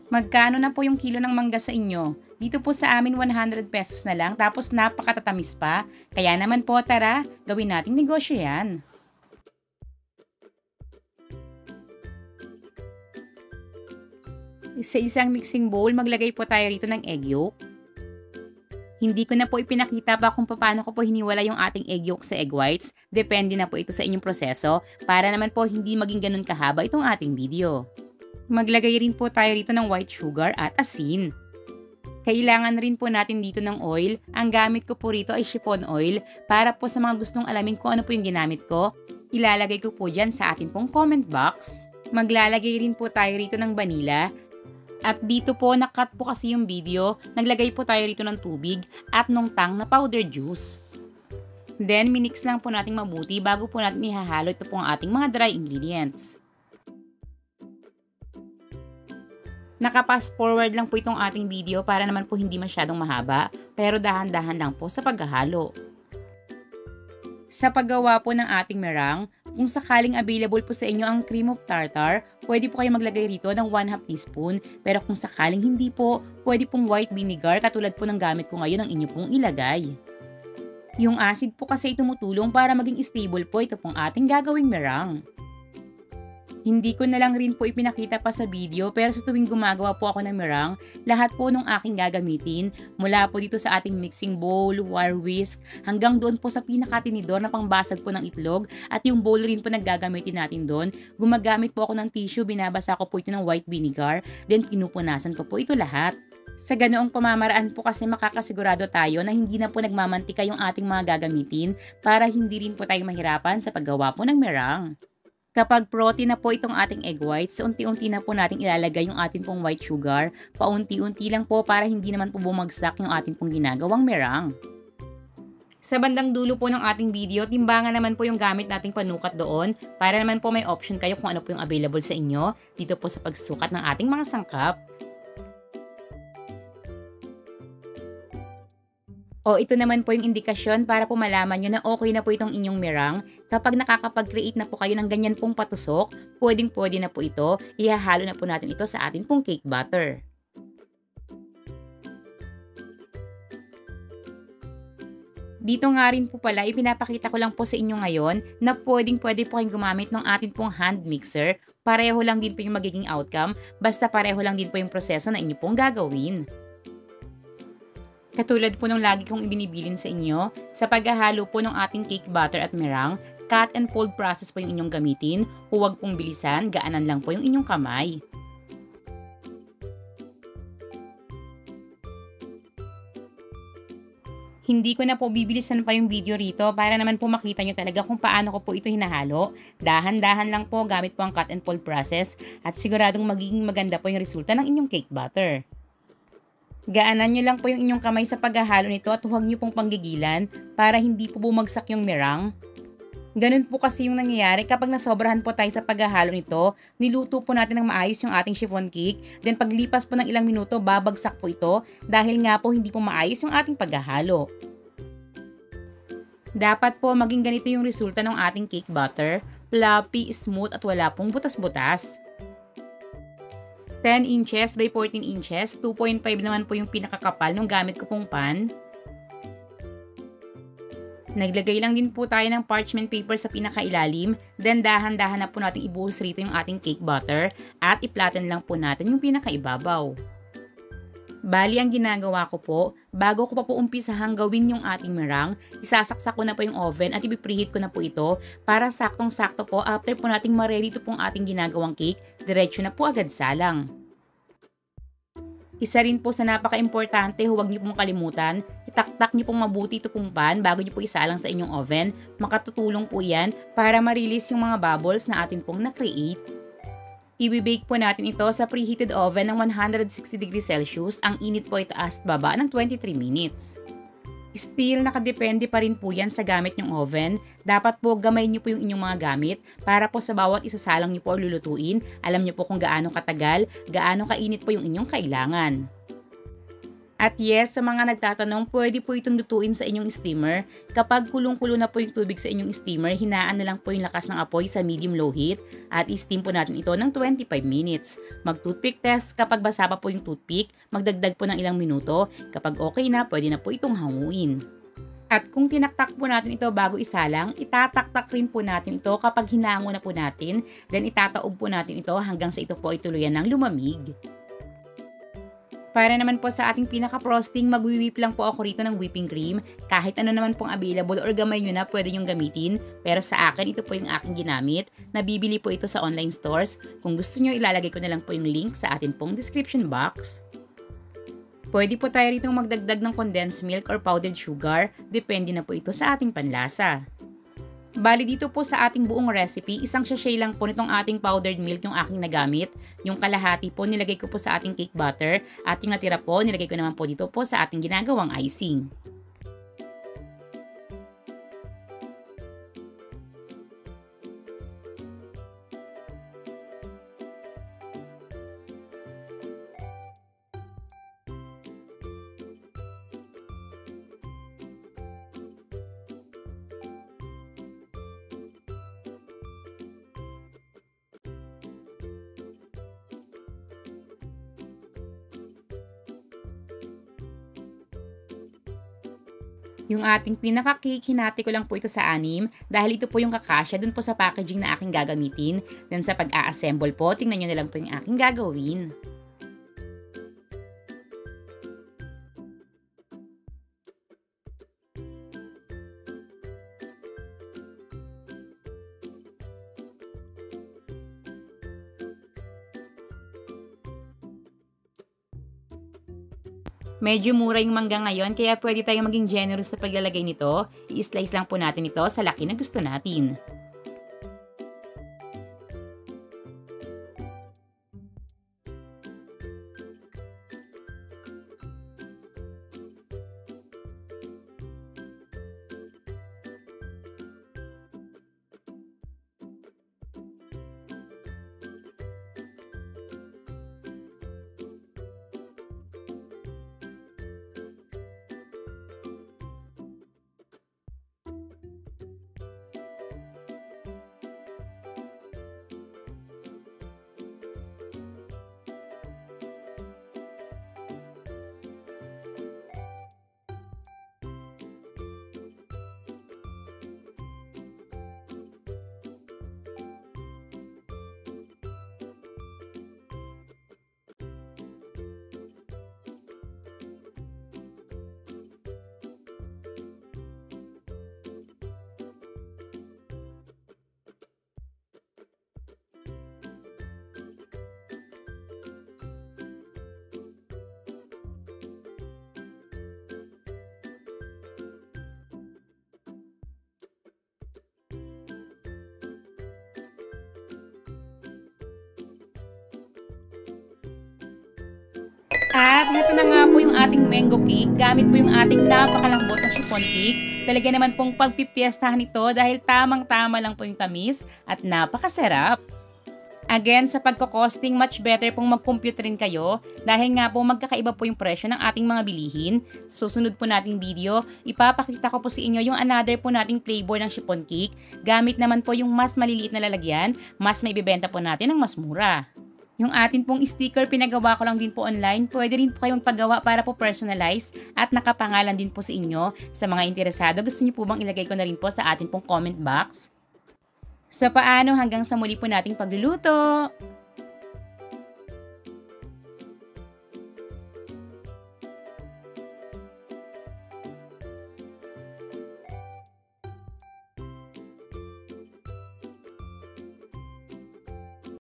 Magkano na po yung kilo ng mangga sa inyo? Dito po sa amin 100 pesos na lang tapos napakatatamis pa. Kaya naman po tara, gawin nating negosyo yan. Sa isang mixing bowl, maglagay po tayo rito ng egg yolk. Hindi ko na po ipinakita pa kung paano ko po hiniwala yung ating egg yolk sa egg whites. Depende na po ito sa inyong proseso para naman po hindi maging ganun kahaba itong ating video. Maglagay rin po tayo rito ng white sugar at asin. Kailangan rin po natin dito ng oil. Ang gamit ko po rito ay chiffon oil. Para po sa mga gustong alamin kung ano po yung ginamit ko, ilalagay ko po dyan sa ating pong comment box. Maglalagay rin po tayo rito ng vanilla. At dito po, nakat po kasi yung video, naglagay po tayo rito ng tubig at nung tang na powder juice. Then, minix lang po natin mabuti bago po natin ihahalo ito po ang ating mga dry ingredients. Naka-fast forward lang po itong ating video para naman po hindi masyadong mahaba, pero dahan-dahan lang po sa paghahalo. Sa paggawa po ng ating meringue, kung sakaling available po sa inyo ang cream of tartar, pwede po kayo maglagay rito ng 1/2 teaspoon. Pero kung sakaling hindi po, pwede pong white vinegar katulad po ng gamit ko ngayon ang inyo pong ilagay. Yung acid po kasi tumutulong para maging stable po ito pong ating gagawing meringue. Hindi ko na lang rin po ipinakita pa sa video pero sa tuwing gumagawa po ako ng meringue, lahat po nung aking gagamitin, mula po dito sa ating mixing bowl, wire whisk, hanggang doon po sa pinakatinidor na pangbasag po ng itlog at yung bowl rin po na gagamitin natin doon, gumagamit po ako ng tissue, binabasa ko po ito ng white vinegar, then pinupunasan ko po ito lahat. Sa ganoong pamamaraan po kasi makakasigurado tayo na hindi na po nagmamantika yung ating mga gagamitin para hindi rin po tayo mahirapan sa paggawa po ng meringue. Kapag protein na po itong ating egg whites, unti-unti na po natin ilalagay yung ating pong white sugar. Paunti-unti lang po para hindi naman po bumagsak yung ating pong ginagawang meringue. Sa bandang dulo po ng ating video, timbangan naman po yung gamit nating panukat doon para naman po may option kayo kung ano po yung available sa inyo dito po sa pagsukat ng ating mga sangkap. O ito naman po yung indikasyon para po malaman nyo na okay na po itong inyong meringue. Kapag nakakapag-create na po kayo ng ganyan pong patusok, pwedeng-pwede na po ito. Ihahalo na po natin ito sa atin pong cake batter. Dito nga rin po pala, ipinapakita ko lang po sa inyo ngayon na pwedeng-pwede po kayong gumamit ng atin pong hand mixer. Pareho lang din po yung magiging outcome, basta pareho lang din po yung proseso na inyo pong gagawin. Katulad po nung lagi kong ibinibilin sa inyo, sa paghahalo po ng ating cake batter at meringue, cut and fold process po yung inyong gamitin, huwag pong bilisan, gaanan lang po yung inyong kamay. Hindi ko na po bibilisan pa yung video rito para naman po makita nyo talaga kung paano ko po ito hinahalo. Dahan-dahan lang po gamit po ang cut and fold process at siguradong magiging maganda po yung resulta ng inyong cake batter. Gaanan nyo lang po yung inyong kamay sa paghahalo nito at huwag nyo pong panggigilan para hindi po bumagsak yung meringue. Ganun po kasi yung nangyayari kapag nasobrahan po tayo sa paghahalo nito, niluto po natin ng maayos yung ating chiffon cake, then paglipas po ng ilang minuto babagsak po ito dahil nga po hindi po maayos yung ating paghahalo. Dapat po maging ganito yung resulta ng ating cake batter, fluffy, smooth at wala pong butas-butas. 10 inches by 14 inches, 2.5 naman po yung pinakakapal nung gamit ko pong pan. Naglagay lang din po tayo ng parchment paper sa pinakailalim, then dahan-dahan na po natin ibuhos rito yung ating cake butter at i-flatten lang po natin yung pinakaibabaw. Bali ang ginagawa ko po, bago ko pa po umpisahang gawin yung ating meringue, isasaksak ko na po yung oven at i-preheat ko na po ito para saktong-sakto po after po nating ma-ready ito pong ating ginagawang cake, diretso na po agad salang. Isa rin po sa napaka-importante, huwag niyo pong kalimutan, itaktak niyo pong mabuti ito pong pan bago niyo po isalang sa inyong oven. Makatutulong po yan para ma-release yung mga bubbles na atin pong na-create. I-bake po natin ito sa preheated oven ng 160 degrees Celsius. Ang init po itaas at baba ng 23 minutes. Still, nakadepende pa rin po yan sa gamit nyong oven. Dapat po gamay nyo po yung inyong mga gamit para po sa bawat isasalang nyo po o lulutuin, alam nyo po kung gaano katagal, gaano kainit po yung inyong kailangan. At yes, sa mga nagtatanong, pwede po itong lutuin sa inyong steamer. Kapag kulong-kulo na po yung tubig sa inyong steamer, hinaan na lang po yung lakas ng apoy sa medium-low heat at i-steam po natin ito ng 25 minutes. Mag-toothpick test, kapag basa pa po yung toothpick, magdagdag po ng ilang minuto. Kapag okay na, pwede na po itong hanguin. At kung tinaktak po natin ito bago isalang, itataktak rin po natin ito kapag hinango na po natin, then itataob po natin ito hanggang sa ito po ay tuluyan ng lumamig. Para naman po sa ating pinaka-frosting, mag-whip lang po ako rito ng whipping cream. Kahit ano naman pong available or gamay nyo na, pwede nyong gamitin. Pero sa akin, ito po yung aking ginamit. Nabibili po ito sa online stores. Kung gusto nyo, ilalagay ko na lang po yung link sa atin pong description box. Pwede po tayo rito magdagdag ng condensed milk or powdered sugar. Depende na po ito sa ating panlasa. Bali dito po sa ating buong recipe, isang sachet lang po nitong ating powdered milk yung aking nagamit. Yung kalahati po nilagay ko po sa ating cake butter at yung natira po nilagay ko naman po dito po sa ating ginagawang icing. Yung ating pinaka-cake, hinati ko lang po ito sa 6 dahil ito po yung kakasya dun po sa packaging na aking gagamitin. Then sa pag-a-assemble po, tingnan nyo na lang po yung aking gagawin. Medyo mura yung mangga ngayon kaya pwede tayong maging generous sa paglalagay nito. I-slice lang po natin ito sa laki na gusto natin. At ito na nga po yung ating mango cake. Gamit po yung ating napakalambot na chiffon cake. Talaga naman pong pagpipiestahan ito dahil tamang-tama lang po yung tamis at napakasarap. Again, sa pagkakosting, much better pong mag-compute rin kayo dahil nga po magkakaiba po yung presyo ng ating mga bilihin. Sa susunod po nating video, ipapakita ko po sa inyo yung another po nating flavor ng chiffon cake. Gamit naman po yung mas maliliit na lalagyan, mas maibibenta po natin ng mas mura. Yung atin pong sticker, pinagawa ko lang din po online. Pwede rin po kayong paggawa para po personalize at nakapangalan din po sa inyo. Sa mga interesado, gusto niyo po bang ilagay ko na rin po sa atin pong comment box? So paano, hanggang sa muli po nating pagluluto!